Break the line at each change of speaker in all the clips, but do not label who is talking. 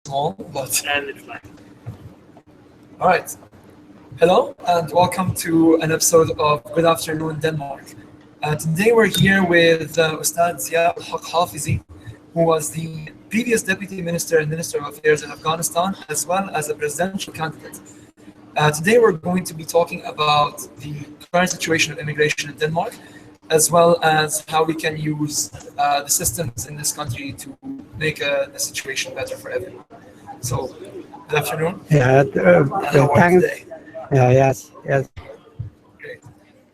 small, but
And it's fine.
all right. Hello and welcome to an episode of Good Afternoon Denmark. Today we're here with Ustad Ziad Ulhaq Hafizi, who was the previous Deputy Minister and Minister of Affairs in Afghanistan, as well as a presidential candidate. Today we're going to be talking about the current situation of immigration in Denmark, as well as how we can use the systems in this country to make the situation better for everyone. So, good afternoon.
Yeah,
How are you
thanks.
today?
Yes.
Great.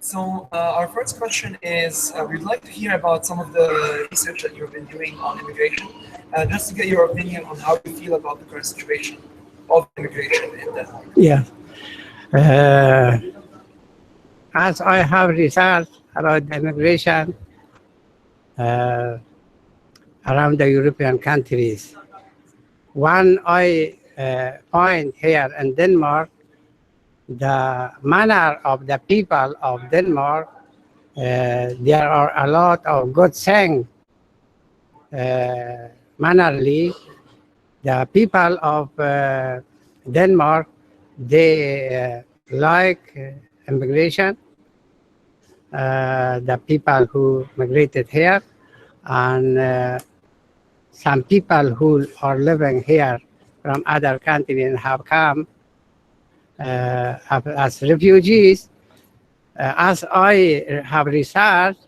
So, our first question is we'd like to hear about some of the research that you've been doing on immigration, just to get your opinion on how you feel about the current situation of immigration in Denmark.
Yeah. Uh, as I have researched about the immigration around the European countries, one I find here in Denmark, the manner of the people of Denmark, there are a lot of good things. Mannerly, the people of Denmark, they like immigration, the people who migrated here, and some people who are living here from other countries and have come as refugees. As I have researched,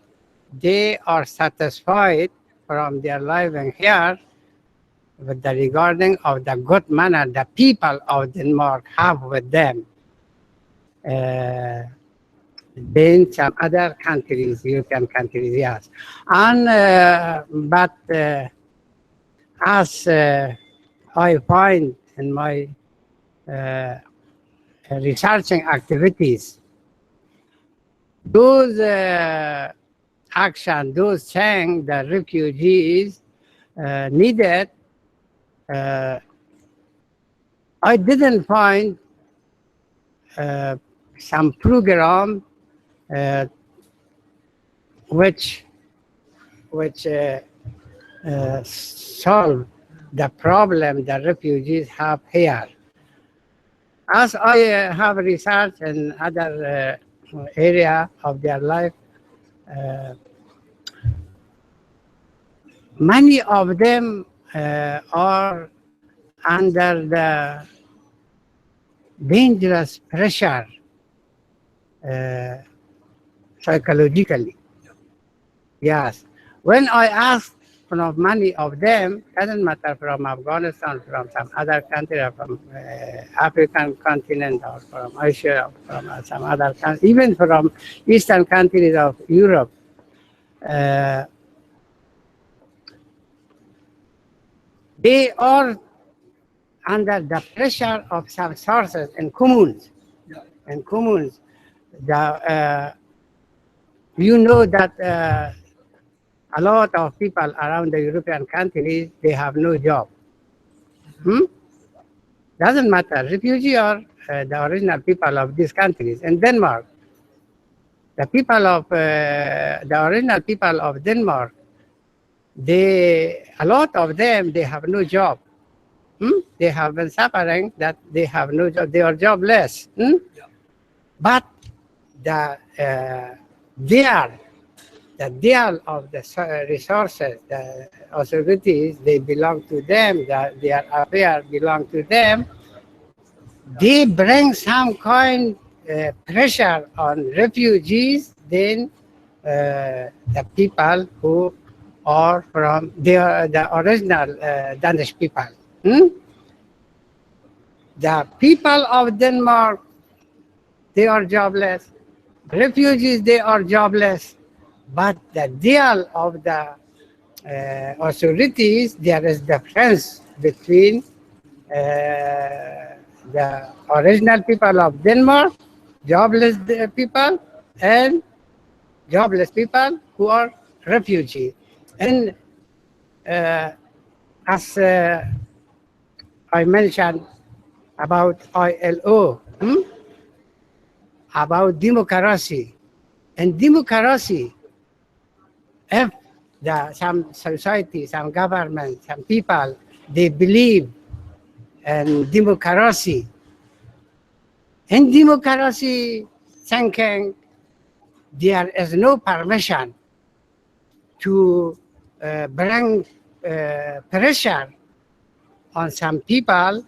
they are satisfied from their living here with the regarding of the good manner the people of Denmark have with them. Than some other countries, European countries, yes. And but as I find in my researching activities, those action, those things the refugees needed, I didn't find some program which solve the problem the refugees have here. As I have researched in other area of their life, many of them are under the dangerous pressure psychologically. Yes. When I asked from many of them, doesn't matter from Afghanistan, from some other country, or from African continent, or from Asia, or from some other country, even from eastern countries of Europe, they are under the pressure of some sources and communes. And communes, you know that a lot of people around the European countries, they have no job. Doesn't matter, refugee or the original people of these countries. In Denmark, the people of the original people of Denmark, a lot of them, they have no job. They have been suffering that they have no job. They are jobless. But the deal of the resources, the authorities, they belong to them, their affairs belong to them. They bring some kind pressure on refugees than the people who are from the original Danish people. The people of Denmark, they are jobless. Refugees, they are jobless. But the deal of the authorities, there is difference between the original people of Denmark, jobless people, and jobless people who are refugees. And as I mentioned about ILO, about democracy. And democracy, if some society, some government, some people, they believe and democracy. In democracy thinking, there is no permission to bring pressure on some people,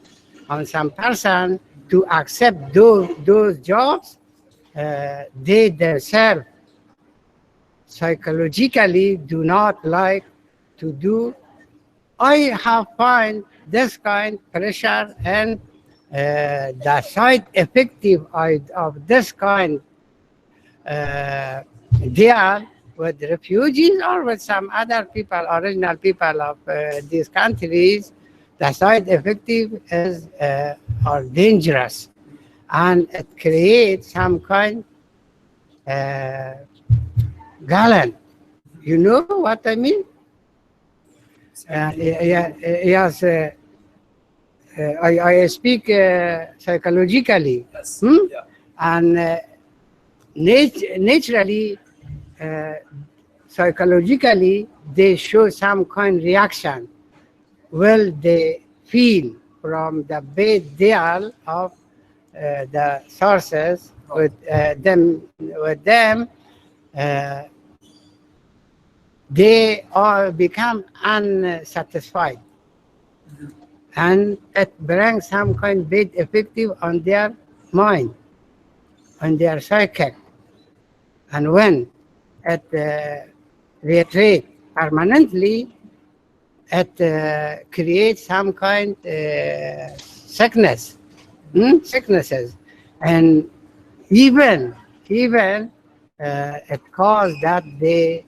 on some person to accept those jobs they themselves psychologically do not like to do. I have found this kind of pressure and the side effective of this kind deal with refugees or with some other people, original people of these countries, the side effective is are dangerous, and it creates some kind gallant. You know what I mean? Yes, I speak psychologically.
Yes.
Hmm?
Yeah.
And naturally, psychologically, they show some kind reaction. Well, they feel from the bad deal of the sources with them, they all become unsatisfied, and it brings some kind of bad effective on their mind, on their psyche. And when it reiterates permanently, it creates some kind sicknesses, and even it causes that they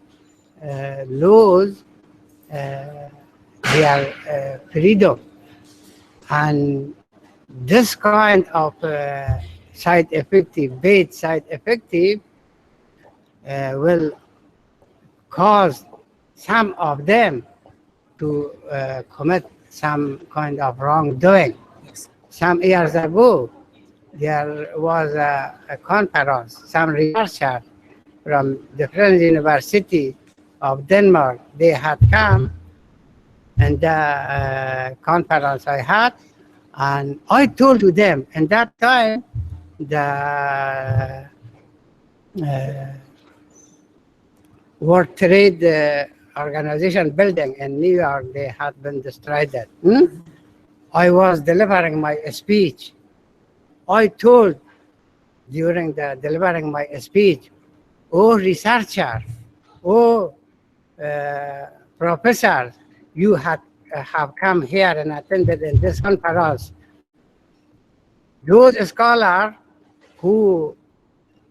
lose their freedom. And this kind of side effective, bad side effective, will cause some of them to commit some kind of wrongdoing.
Yes.
Some years ago, there was a conference, some researchers from different university of Denmark, they had come, and the conference I had, and I told to them, in that time, the World Trade Organization building in New York, they had been destroyed. I was delivering my speech. I told during the delivering my speech, oh researcher, oh professors, you have come here and attended in this conference. Those scholars who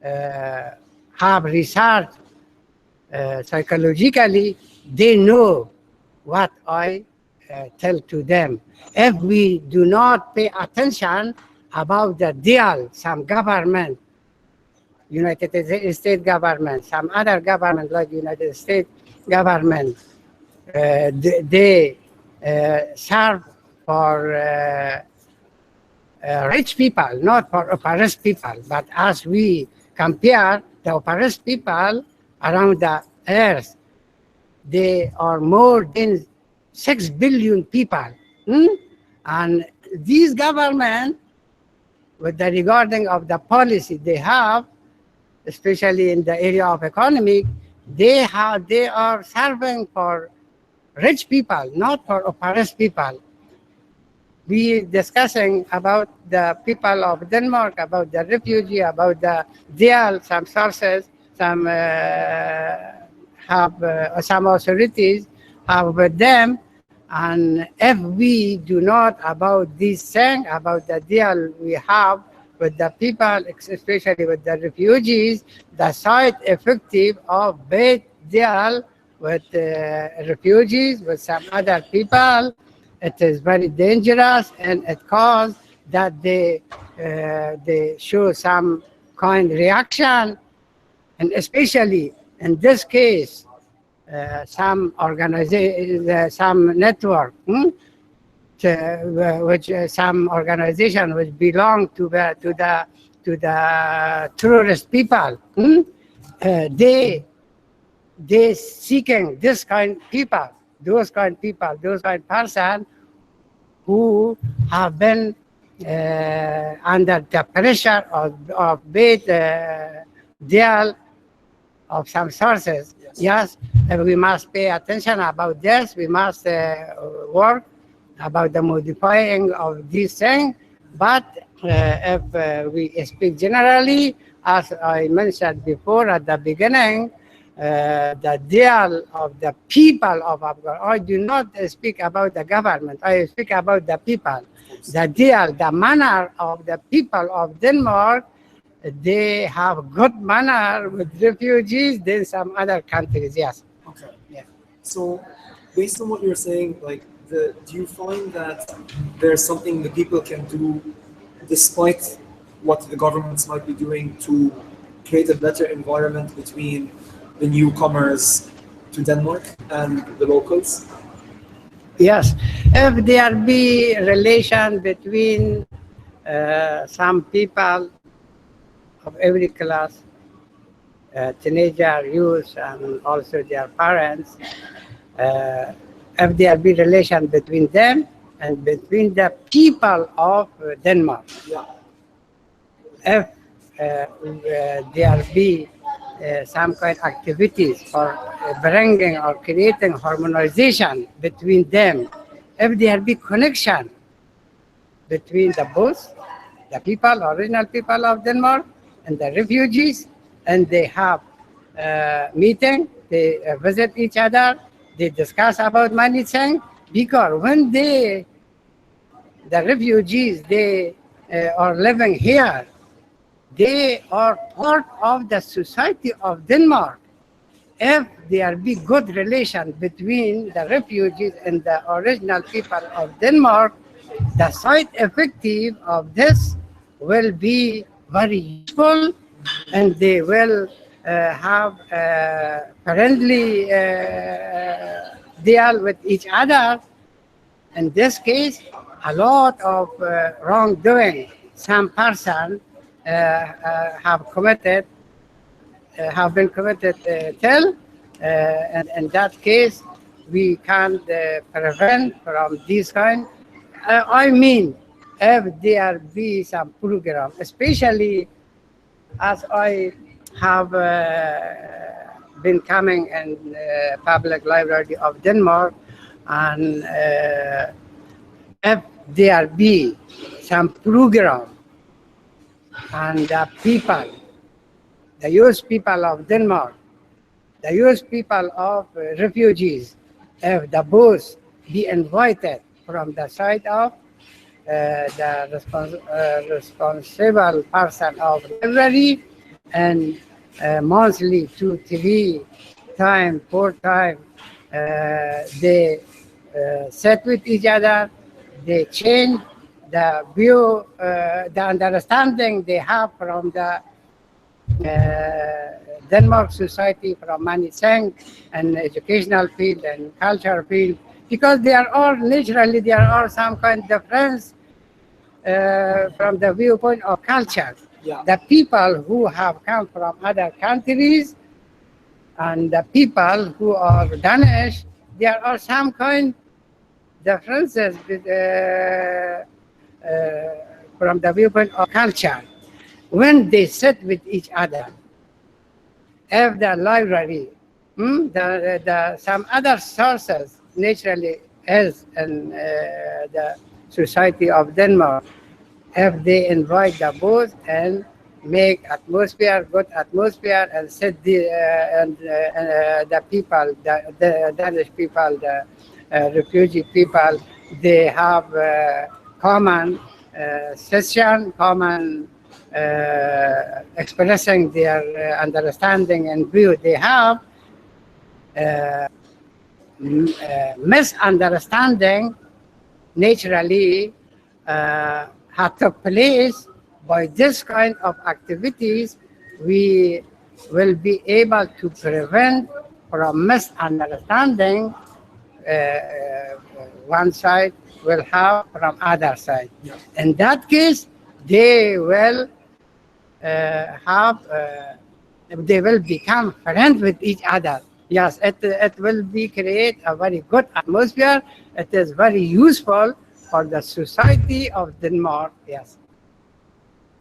have researched psychologically, they know what I tell to them. If we do not pay attention about the deal, some government, United States government, some other government like United States government, they serve for rich people, not for oppressed people. But as we compare the oppressed people around the earth, they are more than 6 billion people. And these government, with the regarding of the policy they have, especially in the area of economic, they are serving for rich people, not for oppressed people. We discussing about the people of Denmark, about the refugee, about the deal, some sources, some some authorities have with them. And if we do not about this thing, about the deal we have with the people, especially with the refugees, the side effective of bad deal with refugees, with some other people, it is very dangerous, and it causes that they show some kind reaction, and especially in this case, some organization, some network, which some organization which belong to the terrorist people, they seeking this kind of people, those kind of person who have been under the pressure of bad deal of some sources. Yes, we must pay attention about this. We must work about the modifying of this thing. But if we speak generally, as I mentioned before at the beginning, the deal of the people of Afghanistan. I do not speak about the government. I speak about the people. The deal, the manner of the people of Denmark, they have good manner with refugees than some other countries. Yes.
Okay.
Yeah.
So, based on what you're saying, like, do you find that there's something the people can do, despite what the governments might be doing, to create a better environment between the newcomers to Denmark and the locals?
Yes. If there be relation between some people of every class, teenager, youth, and also their parents, if there be relation between them and between the people of Denmark.
Yeah.
If there be some kind of activities for bringing or creating harmonization between them, if there be connection between the both, the people, original people of Denmark, and the refugees, and they have meeting, they visit each other, they discuss about many things, because when the refugees, they are living here, they are part of the society of Denmark. If there be good relation between the refugees and the original people of Denmark, the side effective of this will be very useful, and they will have a friendly deal with each other. In this case, a lot of wrongdoing, some person have been committed till, and in that case, we can prevent from this kind. I mean, if there be some program, especially as I have been coming in public library of Denmark, and if there be some program and the people, the youth people of Denmark, the youth people of refugees, if the both be invited from the side of the responsible person of library, and monthly 2-3 times, 4 times, they sit with each other, they change the view, the understanding they have from the Denmark society, from many things, and educational field and cultural field, because there are some kind of difference from the viewpoint of culture.
Yeah.
The people who have come from other countries and the people who are Danish, there are some kind differences from the viewpoint of culture. When they sit with each other, if the library, some other sources naturally is in the society of Denmark, if they invite the both and make good atmosphere, and set the people, the Danish people, the refugee people, they have common session, common expressing their understanding and view they have, misunderstanding naturally had took place. By this kind of activities, we will be able to prevent from misunderstanding one side will have from other side.
Yeah.
In that case, they will they will become friends with each other. Yes, it will be create a very good atmosphere. It is very useful, for the society of Denmark. Yes.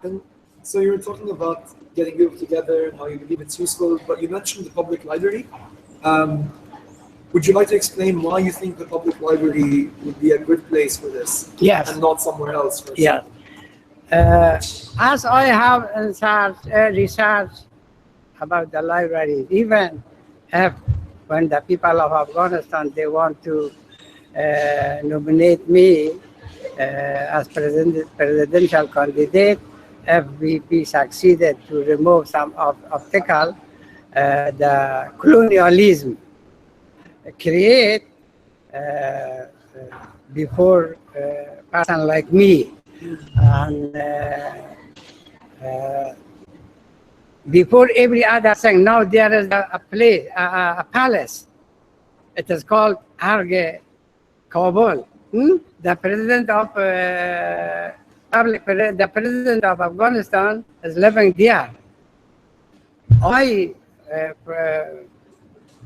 And so you were talking about getting people together and how you believe it's useful, but you mentioned the public library. Would you like to explain why you think the public library would be a good place for this?
Yes.
And not somewhere else? For
Yeah. As I have researched about the library, even if when the people of Afghanistan, they want to nominate me as presidential candidate, if we succeeded to remove some obstacle, the colonialism create before a person like me. And before every other thing, now there is a place, a palace. It is called Arge Kabul. The president of the president of Afghanistan is living there.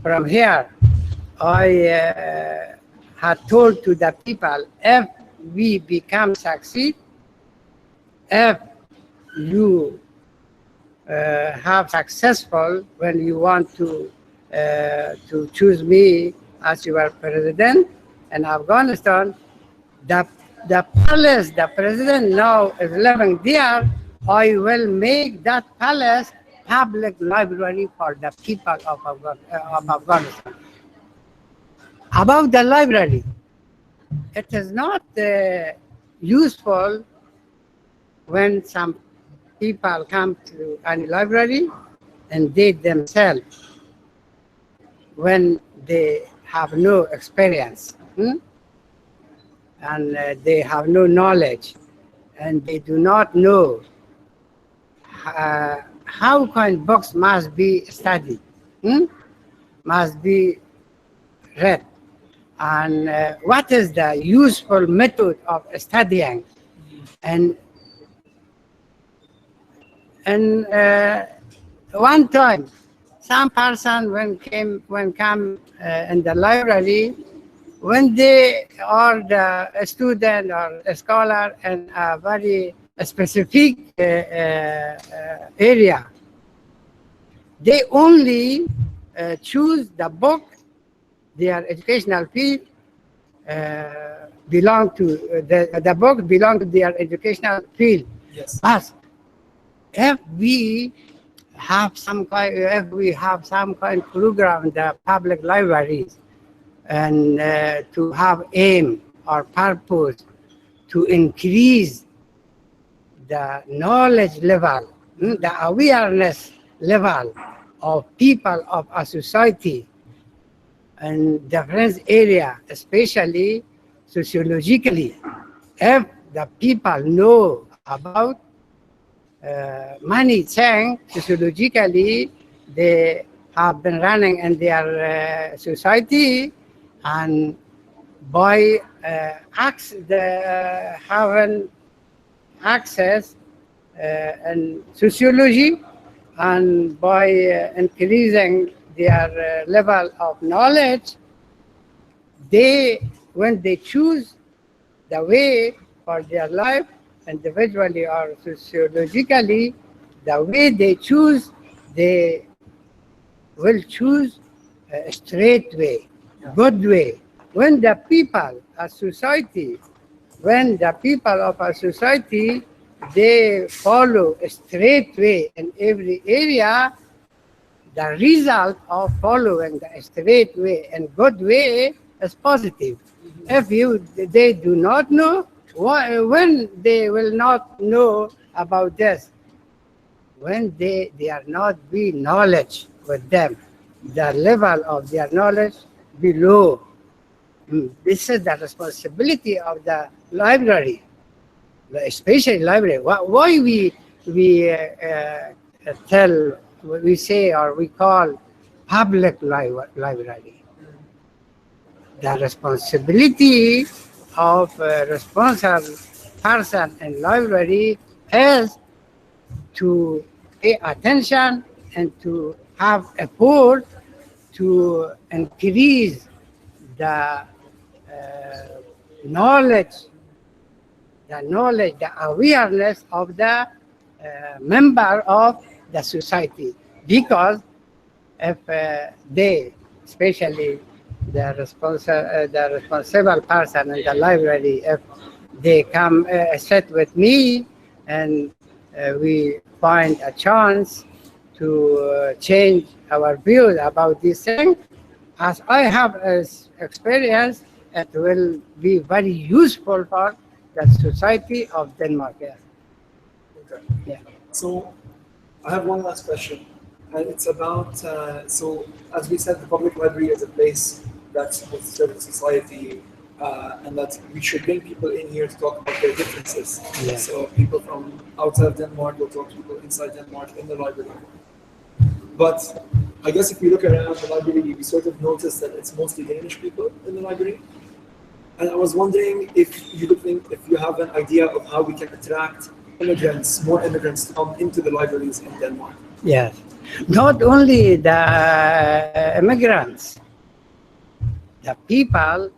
From here, I had told to the people, if we become succeed, if you have successful when you want to choose me as your president in Afghanistan, the palace, the president now is living there. I will make that palace public library for the people of Afghanistan. About the library, it is not useful when some people come to any library and they themselves, when they have no experience and they have no knowledge and they do not know how kind books must be studied, must be read, and what is the useful method of studying. And one time, some person when come in the library, when they are a student or a scholar in a very specific area, they only choose the book their educational field belong to. The book belong to their educational field.
Yes.
But if we have some kind of program in the public libraries, and to have aim or purpose to increase the knowledge level, the awareness level of people of a society in different area, especially sociologically. If the people know about many things sociologically, they have been running in their society, and by having access in sociology, and by increasing their level of knowledge, when they choose the way for their life, individually or sociologically, the way they choose, they will choose a straight way, good way. When the people of society, they follow a straight way in every area, the result of following the straight way and good way is positive. If they do not know, when they will not know about this, when they are not be knowledge with them, the level of their knowledge below. This is the responsibility of the library, especially library. Why we say or we call public library? The responsibility of a responsible person in library is to pay attention and to have effort to increase the knowledge the knowledge, the awareness of the member of the society. Because if they, especially the responsible person in the library, if they come sit with me and we find a chance to change our views about this thing, as I have experience, it will be very useful for the society of Denmark. Yeah.
Okay.
Yeah.
So I have one last question, and it's about, so as we said, the public library is a place that's with serves society, and that we should bring people in here to talk about their differences.
Yeah.
So people from outside of Denmark will talk to people inside Denmark in the library. But I guess if we look around the library, we sort of notice that it's mostly Danish people in the library. And I was wondering if you have an idea of how we can attract more immigrants to come into the libraries in Denmark.
Yes. Not only the immigrants, the people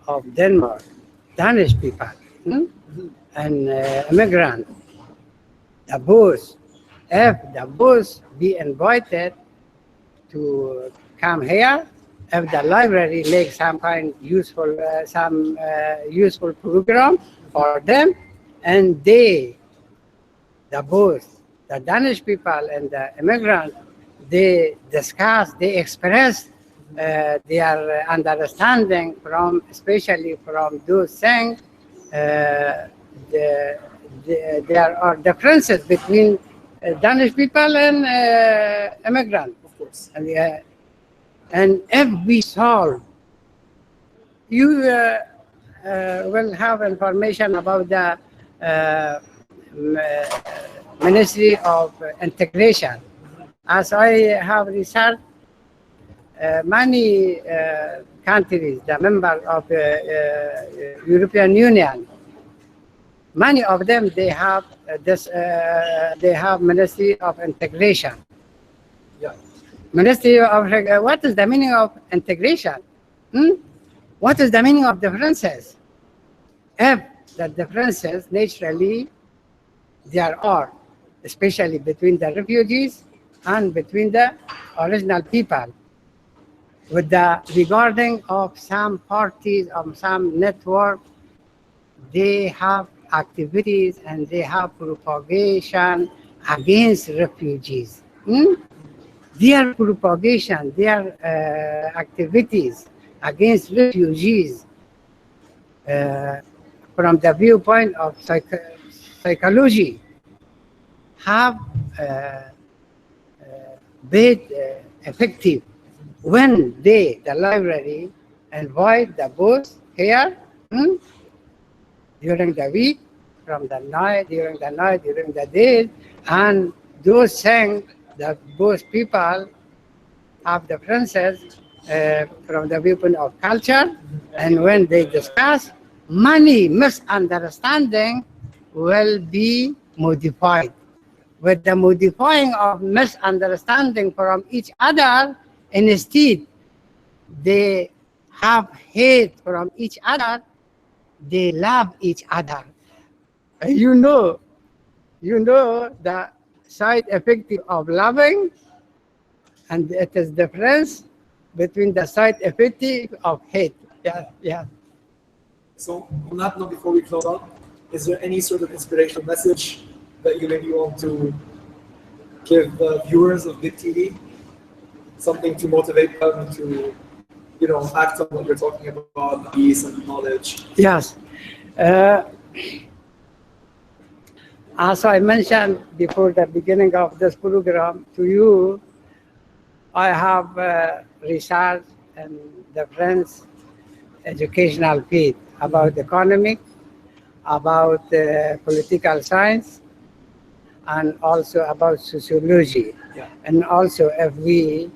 of Denmark, Danish people, and immigrants, the boss, if the boss be invited to come here, if the library makes some kind useful program for them, and they, the both, the Danish people and the immigrants, they discuss, they express their understanding from, especially from those things. There are differences between Danish people and immigrants.
Of course.
And if we solve, you will have information about the Ministry of Integration. As I have researched, many countries, the members of the European Union, many of them, they have they have Ministry of Integration.
Yeah.
Ministry of, what is the meaning of integration? What is the meaning of differences? If the differences, naturally, there are, especially between the refugees and between the original people. With the regarding of some parties, of some network, they have activities and they have propagation against refugees. Their propagation, their activities against refugees from the viewpoint of psychology have been effective when they, the library, invite the boss here during the week, from the night, during the day, and those things that both people have differences from the viewpoint of culture, and when they discuss, many misunderstanding will be modified. With the modifying of misunderstanding from each other, instead they have hate from each other, they love each other. You know the side effect of loving, and it is difference between the side effect of hate. Yeah.
So on that note, before we close out, is there any sort of inspirational message that you maybe want to give viewers of Big TV? Something to motivate them to, act on what you're talking about, peace and knowledge.
Yes. As I mentioned before the beginning of this program to you, I have researched in different educational fields about economics, about political science, and also about sociology.
Yeah.
And also if we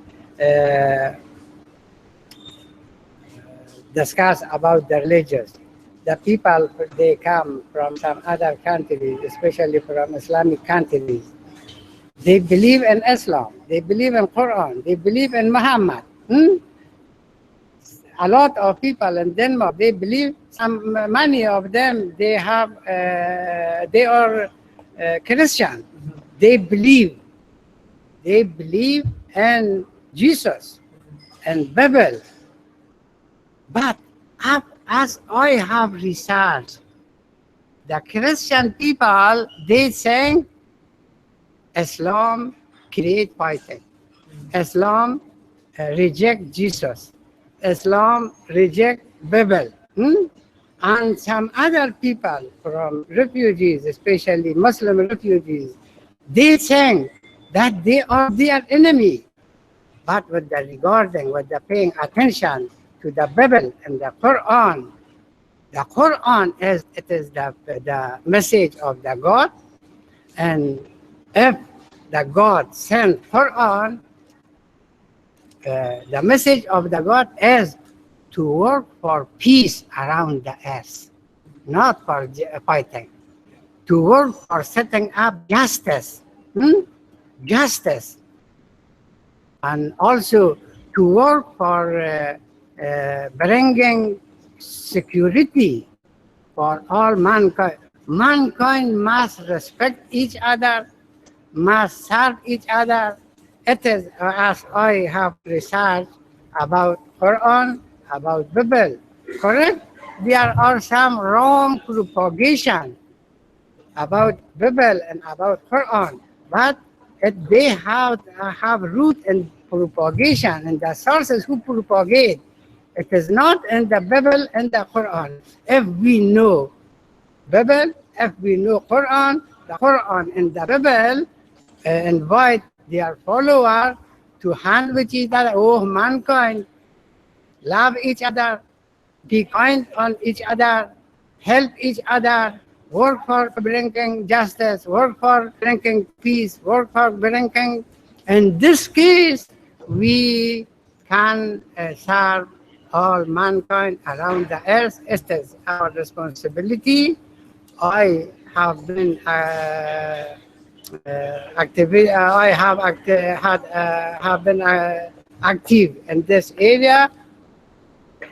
discuss about the religions, the people, they come from some other countries, especially from Islamic countries. They believe in Islam, they believe in Quran, they believe in Muhammad. a lot of people in Denmark, they believe, many of them, they are Christian. They believe in Jesus and Bible. But as I have researched, the Christian people, they think Islam create fighting. Islam reject Jesus. Islam reject Bible. And some other people from refugees, especially Muslim refugees, they think that they are their enemy. But with the paying attention to the Bible and the Quran is the message of the God. And if the God sent Quran, the message of the God is to work for peace around the earth, not for fighting. To work for setting up justice, justice, and also to work for bringing security for all mankind. Mankind must respect each other, must serve each other. It is, as I have researched about Quran, about Bible, correct? There are some wrong propagation about Bible and about Quran, but they have root in propagation, and the sources who propagate. It is not in the Bible and the Quran. If we know Bible, if we know Quran, the Quran and the Bible invite their followers to hand with each other. Oh, mankind, love each other, be kind on each other, help each other, work for bringing justice, work for bringing peace, work for bringing. In this case, we can serve all mankind around the earth. It is our responsibility. I have been active in this area.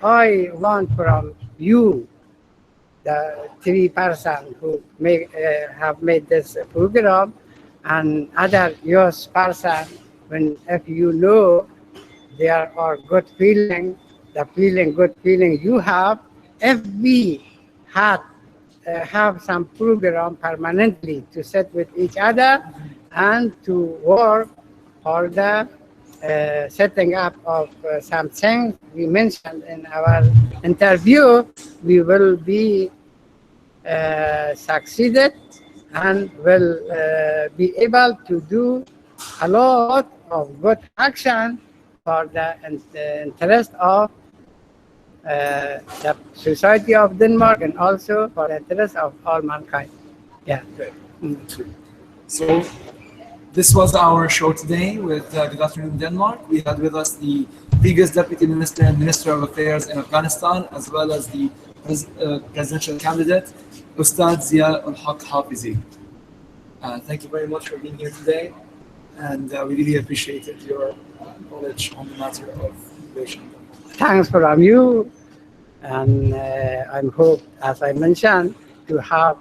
I want from you, the three persons who have made this program, and other youth person, if you know there are good feeling, good feeling you have, if we have some program permanently to sit with each other and to work for the setting up of some things we mentioned in our interview, we will be succeeded and will be able to do a lot of good action for the interest of the society of Denmark and also for the interest of all mankind. Yeah.
So this was our show today with Good Afternoon Denmark. We had with us the previous Deputy Minister and Minister of Affairs in Afghanistan, as well as the presidential candidate, Ustad Ziad Ulhaq Hafizi. Thank you very much for being here today, and we really appreciated your knowledge on the matter of immigration.
Thanks from you, and I hope, as I mentioned, to have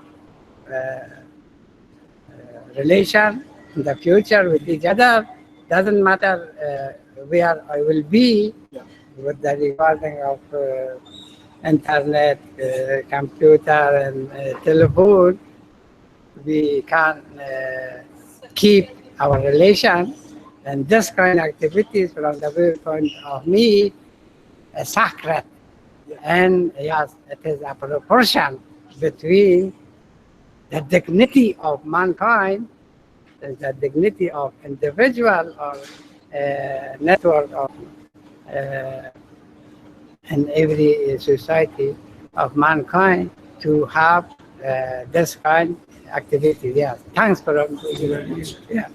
relation in the future with each other. Doesn't matter where I will be, with the regarding of internet, computer, and telephone. We can keep our relation, and this kind of activities from the viewpoint of me sacred. And yes, it is a proportion between the dignity of mankind and the dignity of individual or network of in every society of mankind to have this kind of activity. Yes, thanks for
Thank you very much.
Yeah.